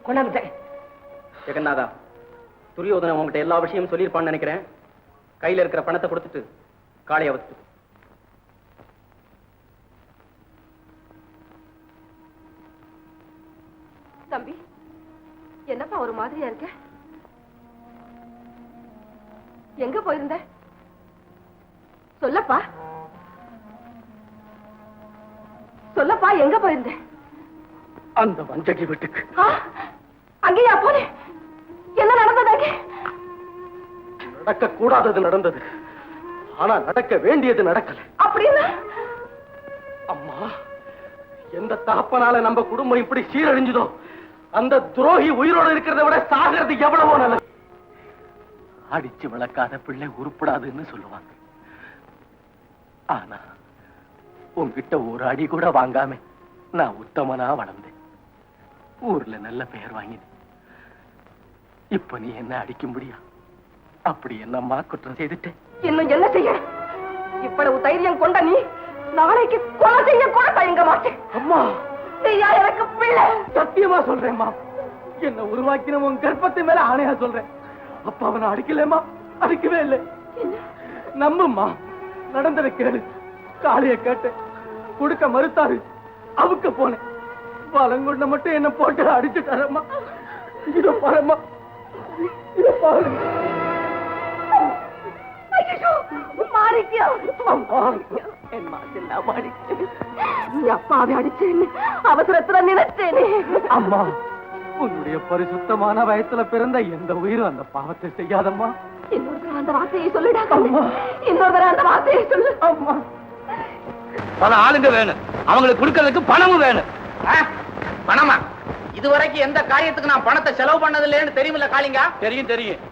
கொண்டாந்துட்டேன். ஜெகநாதா, துரியோதனன் உங்ககிட்ட எல்லா விஷயமும் சொல்லியிருப்பான்னு நினைக்கிறேன். கையில இருக்கிற பணத்தை கொடுத்துட்டு காளைய வச்சு. தம்பி, என்னப்பா ஒரு மாதிரியா இருக்க? எங்க போயிருந்த? சொல்லப்பா, சொல்லப்பா, எங்க போயிருந்த? அந்த வஞ்சகி வீட்டுக்கு. அங்கேயா போனே? என்ன நடந்தது அங்கே? நடக்க கூடாதது நடந்தது, ஆனா நடக்க வேண்டியது நடக்கல. அப்படின்னா அம்மா, எந்த தகப்பனால நம்ம குடும்பம் இப்படி சீரழிஞ்சதோ அந்த துரோகி உயிரோடு இருக்கிறத விட சாகிறது எவ்வளவோ நல்லது. அடிச்சு வளர்க்காத பிள்ளை உருப்படாதுன்னு சொல்லுவாங்க. ஆனா உன்கிட்ட ஒரு அடி கூட வாங்காம நான் உத்தமனா வளர்ந்தேன். ஊர்ல நல்ல பெயர் வாங்கினேன். இப்ப நீ என்ன அடிக்க முடியா? அப்படி என்னம்மா குற்றம் செய்துட்டேன்? இன்னும் என்ன செய்ய? இவ்வளவு தைரியம் கொண்ட நீ நாளைக்கு கொலை செய்ய கூட தயங்க மாட்டேன். அம்மா, நீயா எனக்கு பிள்ளை? சத்தியமா சொல்றேன்மா, என்ன உருவாக்கின உன் கர்ப்பத்தை மேல ஆணையா சொல்றேன். அப்பா அவனை அடிக்கலமா? அடிக்கவே இல்லை. நம்பும்மா, நடந்ததை கேளு. காளைய கேட்டு கொடுக்க மறுத்தாரு, அவுக்க போனேன். பழங்குண்ட மட்டும் என்ன போட்டு அடிச்சுட்டாரம்மா. இதோ பாரும்மா, இதோ பாரு. அவசரத்துல நினைச்சேனே. அம்மா, உன்னுடைய பரிசுத்தமான வயசுல பிறந்த எந்த உயிரும் அந்த பாவத்தை செய்யாதம்மா. இன்னொரு அந்த வார்த்தையை சொல்லிடா. இன்னொரு அந்த வார்த்தையை சொல்லு. அம்மா, பல ஆளுங்க வேணும், அவங்களுக்கு கொடுக்கறதுக்கு பணமும் வேணும். பணமா? இதுவரைக்கும் எந்த காரியத்துக்கு நான் பணத்தை செலவு பண்ணதில்லைன்னு தெரியுமில்ல காளிங்க? தெரியும் தெரியும்.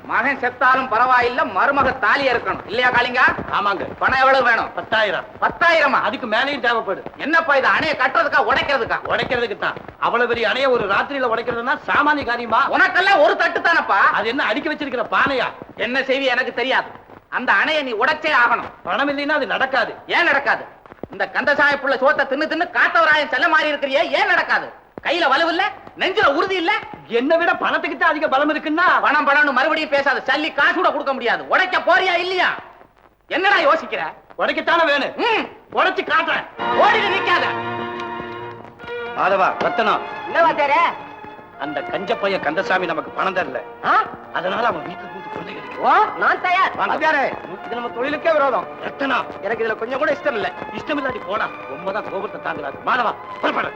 மகன் செத்தாலும் பரவாயில்ல, மருமக தாலியா இருக்கணும் இல்லையா காளிங்க? ஆமாங்க. பணம் எவ்வளவு வேணும்? 10,000. 10,000? அதுக்கு மேலேயும் தேவைப்படும். என்னப்பா இது, அணைய கட்டுறதுக்கா உடைக்கிறதுக்கா? உடைக்கிறதுக்கு தான். அவ்வளவு பெரிய அணைய ஒரு ராத்திரியில உடைக்கிறதுனா சாமானிய காரியமா? உனக்கெல்லாம் ஒரு தட்டு தானப்பா. அது என்ன அடுக்கி வச்சிருக்கிற பானையா? என்ன செய்வி எனக்கு தெரியாது. அந்த அணைய நீ உடைச்சே ஆகணும். பணம் இல்லைன்னா அது நடக்காது. ஏன் நடக்காது? இந்த கந்தசாமி புள்ள சோத்தை தின்னு தின்னு காத்தவராயன் செல்ல மாறி இருக்கிறியே, ஏன் நடக்காது? கையில வலு இல்ல, நெஞ்சில உறுதி இல்ல. என்ன விட பணத்துக்கு தான் அதிக பலம் இருக்குன்னா? பணம் பணம்னு மறுபடியும் பேசாத. சல்லி காசு கூட கொடுக்க முடியாது. உடைக்க போறியா இல்லையா? என்னடா யோசிக்கிற? உடைக்கத்தானே வேணும். உடைச்சு காட்டுறேன். ஓடிட்டு நிக்காத. மாதவா, ரத்தனம். என்னவா தேர? அந்த கஞ்ச பையன் கந்தசாமி நமக்கு பணம் தரல, அதனால அவன் வீட்டுல கூட்டு கொள்ளையடிக்க. ஓ, நான் தயார். இது நம்ம தொழிலுக்கே விரோதம். ரத்தனா, எனக்கு இதுல கொஞ்சம் கூட இஷ்டம் இல்ல. இஷ்டம் இல்லாட்டி போடா. ரொம்பதான் கோபத்தை தாங்கலாது. மாதவா, புறப்படு.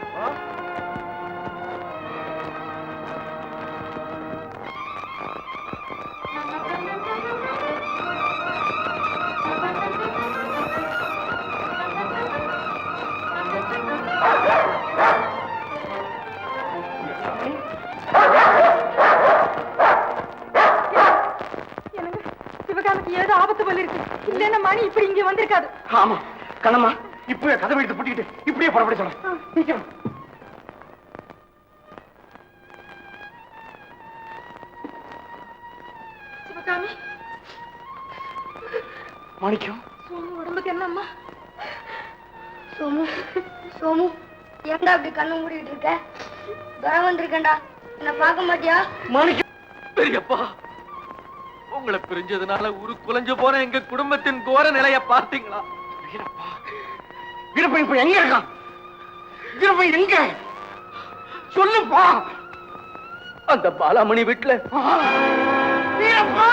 சிவகாமிக்கு ஏதோ ஆபத்து போல இருக்கு. இல்லன்னா மணி இப்படி இங்க வந்திருக்காது. ஆமா கண்ணம்மா, இப்பவே கதவை எடுத்து பூட்டிக்கிட்டு இப்படியே புறப்பட சொல்ல. சிவகாமி, மாணிக்கம், சோமு உடம்புக்கு என்னம்மா? சோமு, சோமு, ஏன்டா அப்படி கண்ணு மூடிட்டு இருக்க? பயம் வந்திருக்கேன்டா, என்ன பார்க்க மாட்டியா? மாணிக்கம், பெரியப்பா, உங்களை பிரிஞ்சதுனால ஒரு குலைஞ்சு போன எங்க குடும்பத்தின் கோர நிலைய பார்த்தீங்களா? வீரப்பா, வீரப்பா இப்ப எங்க இருக்கான்? வீரப்பா எங்க? சொல்லுப்பா. அந்த பாலாமணி வீட்டுல. வீரப்பா,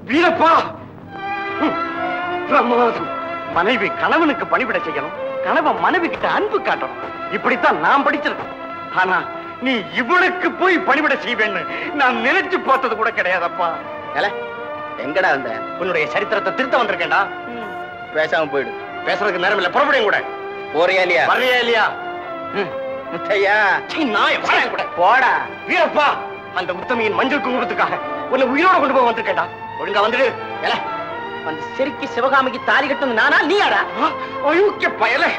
வீரப்பா, பிரமாதம். மனைவி கணவனுக்கு பணிவிட செய்யணும், கணவன் மனைவி கிட்ட அன்பு காட்டணும். இப்படித்தான் நான் படிச்சிருக்கேன். ஆனா நீ இவனுக்கு போய் பணிவிட செய்வேன்னு நான் நினைச்சு பார்த்தது கூட கிடையாதப்பா. எங்கடா இருந்த? உன்னுடைய சரித்திரத்தை திருத்த வந்திருக்கேன்டா. பேசாம போயிடு. பேசுறதுக்கு நேரம் இல்ல, புறப்படையும் கூட. போறியா இல்லையா? வரையா இல்லையா? முத்தையா, நாய் வரேன் கூட. போடா. வீரப்பா, அந்த உத்தமியின் மஞ்சள் குங்குமத்துக்காக உன்னை உயிரோட கொண்டு போக வந்திருக்கேன்டா. ஒழுங்கா வந்துடு. வந்து சிரிக்கி சிவகாமிக்கு தாலி கட்டும் நானா நீயாடா? அயோக்கிய பயலே.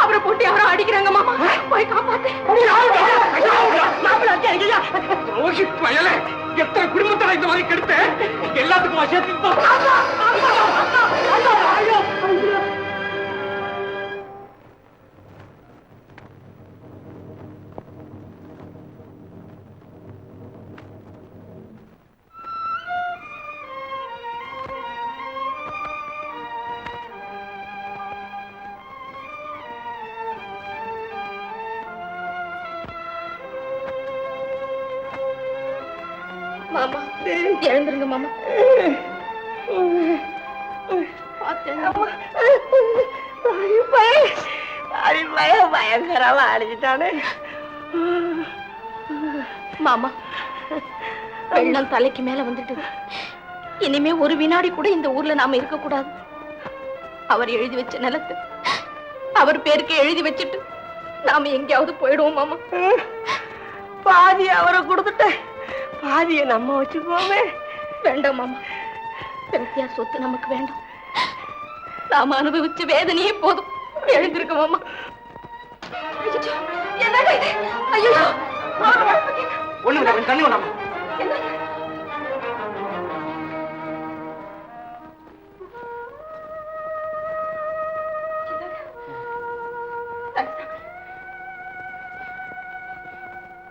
அவரை போட்டு யாரோ அடிக்கிறாங்க மாமா, போய் காப்பாத்து. பயலே, எத்தனை குடும்பத்தை இந்த மாதிரி கெடுத்த எல்லாத்துக்கும் எழுந்துருங்க மாமா. பயங்கரமா அடிச்சுட்டானே மாமா. வெள்ளம் தலைக்கு மேல வந்துட்டு இனிமே ஒரு வினாடி கூட இந்த ஊர்ல நாம இருக்க கூடாது. அவர் எழுதி வச்ச நிலத்தை அவர் பேருக்கு எழுதி வச்சுட்டு நாம எங்கேயாவது போயிடுவோம் மாமா. பாதி அவரை கொடுத்துட்ட, பாதிய நம்ம வச்சுக்கோமே. வேண்டாம் மாமா, பெருத்தியார் சொத்து நமக்கு வேண்டாம். நாம அனுபவிச்ச வேதனையே போதும். எழுந்திருக்க மாமா. என்னடா இது? ஐயோ, ஒண்ணு தண்ணி வேண்டாமா?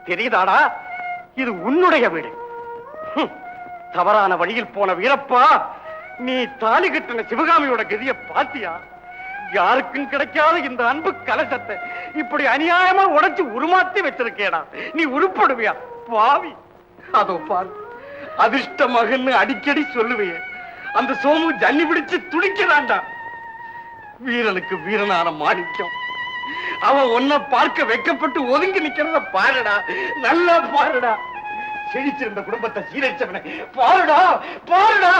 தெரியுதாடா, இது உன்னுடைய வீடு. தவறான வழியில் போன வீரப்பா, நீ தாலி கட்டின சிவகாமியோட கதியை பாத்தியா? யாருக்கும் கிடைக்காத இந்த அன்பு கலசத்தை இப்படி அநியாயமா உடைச்சு உருமாத்தி வச்சிருக்கேடா. நீ உருப்படுவியா பாவி? அதோ பாரு, அதிர்ஷ்ட மகன்னு அடிக்கடி சொல்லுவையே, அந்த சோமு ஜன்னி பிடிச்சு துடிக்கிறான்டா. வீரனுக்கு வீரனான மாணிக்கம் அவன் ஒன்ன பார்க்க வைக்கப்பட்டு ஒதுங்கி நிக்கிறத பாருடா, நல்லா பாருடா. செழிச்சிருந்த குடும்பத்தை சீரழிச்சவனை பாருடா, பாருடா.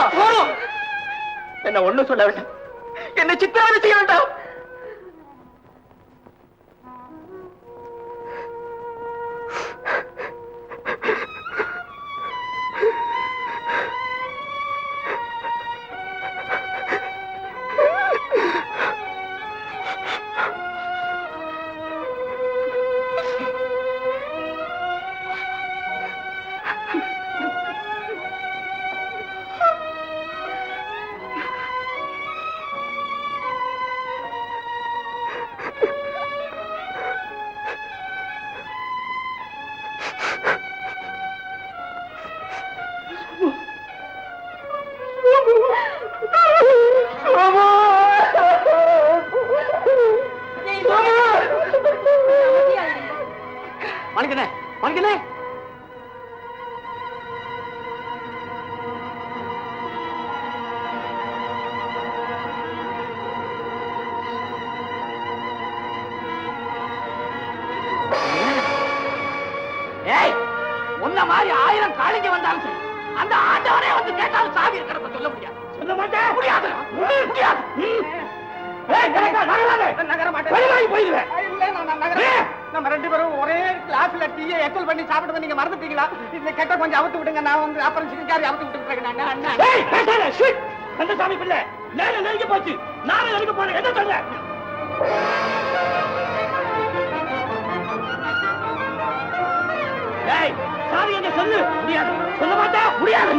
என்ன ஒண்ணு சொல்ல வேண்டாம், என்ன சித்திரவதை செய்ய வேண்டாம். மணிக்கனே, மணிக்கனே, உன்ன மாதிரி 1000 காளிங்க வந்தாலும் சரி, அந்த ஆண்டவரே வந்து கேட்டாலும் சாவி இருக்கிறத சொல்ல முடியாது. சொல்ல மாட்டேன், முடியாது, முடியாது. நம்ம 2 பேரும் ஒரே கிளாஸ்ல டீயை எச்சல் பண்ணி சாப்பிடுறது நீங்க மறந்துட்டீங்களா? இந்த கெட்ட கொஞ்சம் அவுத்து விடுங்க, நான் வந்து அப்புறம் சிக்கன் அவுத்து விட்டு அந்த சாமி பிள்ளை நேரம் நெருங்கி போச்சு, நானும் நெருங்க போறேன். என்ன சொல்ற? சாமி என்ன சொல்லு? முடியாது, சொல்ல மாட்டா, முடியாது.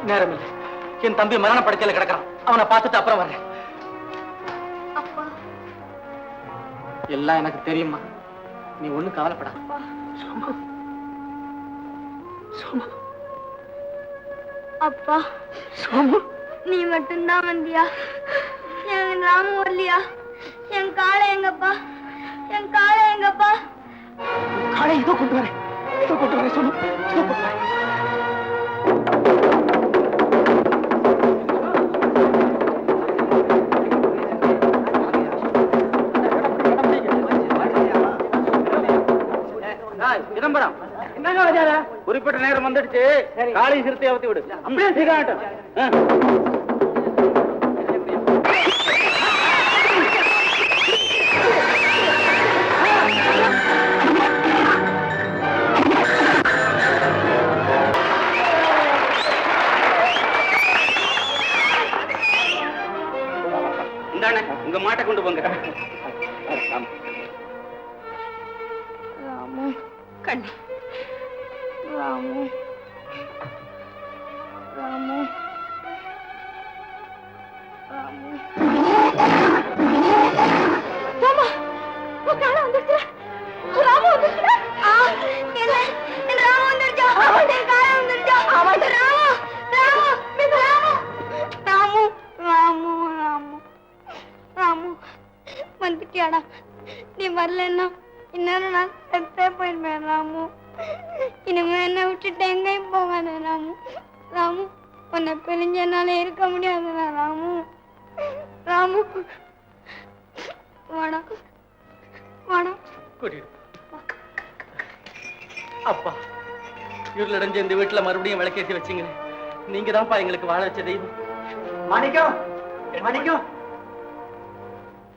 நேரமில்லை, என் தம்பி மரண படுக்கையில கிடக்கிறான். அவனை பார்த்துட்டு அப்புறம் வர்றேன். எல்லாம் எனக்கு தெரியுமா, நீ ஒண்ணு கவலைப்படா. அப்பா நீ மட்டும்தான் வந்தியா? என் ராமு வரலையா? என் காளை எங்கப்பா? என் காளை எங்கப்பா? காளை இதோ கொண்டு வரேன், இதோ கொண்டு வரேன் சொல்லு, இதோ கொண்டு வரேன். சிதம்பரம், என்னங்க வச்சார? குறிப்பிட்ட நேரம் வந்துடுச்சு, காளை சிறுத்தை அவுத்தி விடு. அப்படியே சீக்கிரம். இந்தாண்ணே, உங்க மாட்டை கொண்டு போங்க. ராமு கண்ணு, ராமு ராமு ராமு ராமா, உன் காளை வந்துருச்சு. ராமு வந்துருச்சு. என்ன என் ராமு வந்துருச்சா? என் காளை வந்துருச்சா? ராமு ராமு மிஸ் ராமு ராமு ராமு ராமு வந்துட்டியாடா? நீ வரலன்னா இன்னும் நான் செத்தே போயிருப்பேன் ராமு. இனிமே என்ன விட்டுட்டு எங்கேயும் போகாத ராமு. ராமு உன்னை பிரிஞ்ச என்னால இருக்க முடியாதுடா ராமு. ராமு வாடா வாடா. அப்பா, இருளடைஞ்ச இந்த வீட்டுல மறுபடியும் விளக்கேற்றி வச்சீங்க. நீங்க தான்ப்பா எங்களுக்கு வாழ வச்ச தெய்வம். மாணிக்கம், மாணிக்கம்,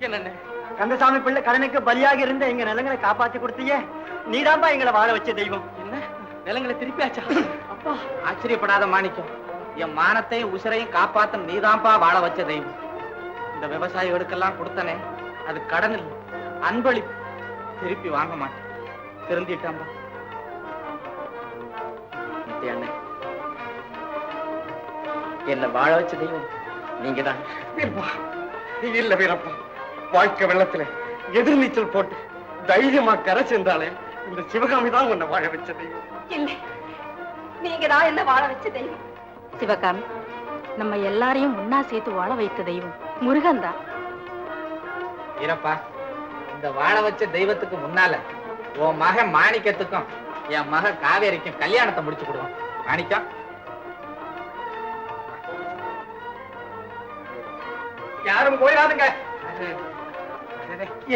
என்னண்ணே, கந்தசாமி பிள்ளை கடனுக்கு பலியாக இருந்த எங்க நிலங்களை காப்பாத்தி கொடுத்தீங்க. நீதான்பா எங்களை வாழ வச்ச தெய்வம். என்ன நிலங்களை திருப்பியாச்சா? அப்பா, ஆச்சரியப்படாத மாணிக்கம், என் மானத்தையும் உசிரையும் காப்பாத்த நீதான்ப்பா வாழ வச்ச தெய்வம். இந்த விவசாயிகளுக்கெல்லாம் கொடுத்தனே, அது கடன் இல்லை, அன்பளிப்பு. திருப்பி வாங்க மாட்டேன். திருந்திட்டாம்பா. அண்ணே, என்ன வாழ வச்ச தெய்வம் நீங்க தான். இல்ல வீரப்பா, வாழ்க்கை வெள்ளத்துல எதிர்நீச்சல் போட்டு தைரியமா கரை சேர்ந்தாலே இந்த சிவகாமி தான் உன்னை வாழ வச்ச தெய்வம். இல்லை, நீங்க தான் என்ன வாழ வச்ச தெய்வம். சிவகாமி, நம்ம எல்லாரையும் ஒன்னா சேர்த்து வாழ வைத்த தெய்வம் முருகன் தான். வீரப்பா, இந்த வாழ வச்ச தெய்வத்துக்கு முன்னால உன் மகன் மாணிக்கத்துக்கும் என் மக காவேரிக்கும் கல்யாணத்தை முடிச்சு கொடுவோம். மாணிக்கம், யாரும் போயிடாதுங்க,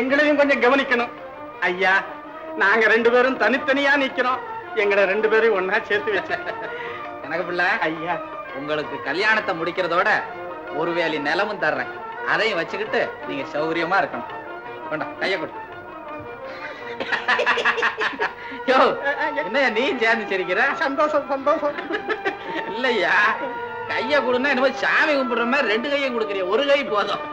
எங்களையும் கொஞ்சம் கவனிக்கணும். ஐயா, நாங்க 2 பேரும் தனித்தனியா நிக்கிறோம். எங்களை 2 பேரையும் ஒன்னா சேர்த்து வச்ச எனக்கு பிள்ளை ஐயா, உங்களுக்கு கல்யாணத்தை முடிக்கிறதோட ஒரு வேலி நிலமும் தர்றேன். அதையும் வச்சுக்கிட்டு நீங்க சௌகரியமா இருக்கணும். கொண்டா, கைய கொடு. யோ, என்ன நீ சேர்ந்து சிரிக்கிற? சந்தோஷம் சந்தோஷம். இல்லையா, கைய கொடுன்னா என்னமோ சாமி கும்பிடுற மாதிரி 2 கையும் கொடுக்குறீங்க. ஒரு கை போதும்.